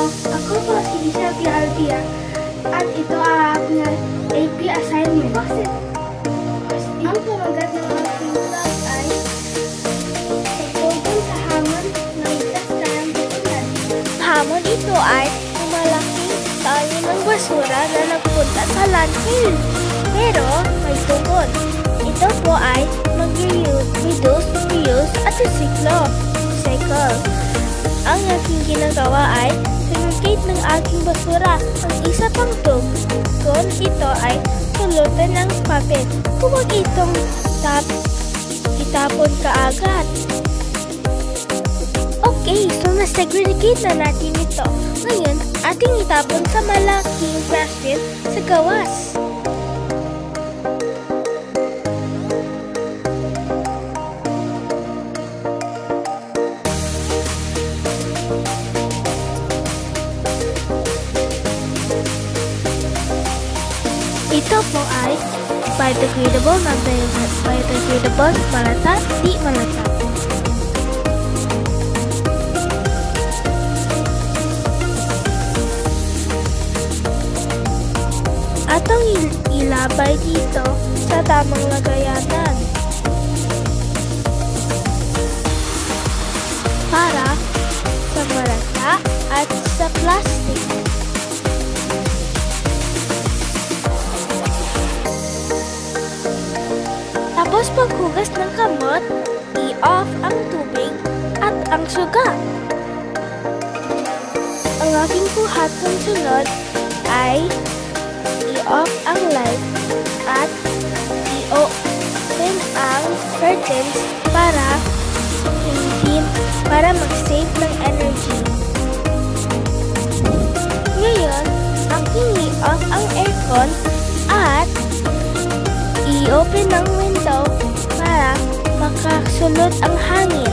Ako po si Isabel Alvia at ito ang aking AP assignment. Ang pamagat ng aking vlog ay pagtugon sa hamon ng itas kayang bukulan. Hamon ito ay malaking tayo ng basura na nagpunta sa landfill. Pero may tugon. Ito po ay mag-reduce, reuse at recycle. Ang aking ginagawa ay segregate ng aking basura. Ang isa pang tugon ito ay pulutan ng papel. Huwag itong itapon kaagad. Okay, so na-segregate na natin ito. Ngayon, ating itapon sa malaking trash bin sa gawas. Ito po ay biodegradable, non-biodegradable, malata, di malata. Atong ilabay dito sa tamang lagayanan para sa malata at sa plastic. Tapos paghugas ng kamot, i-off ang tubig at ang sugat. Ang aking buhaton sunod ay i-off ang light at i-open ang curtains para mag-save ng energy. Ngayon, aking i-off ang aircon at i-open ang window para makasunod ang hangin.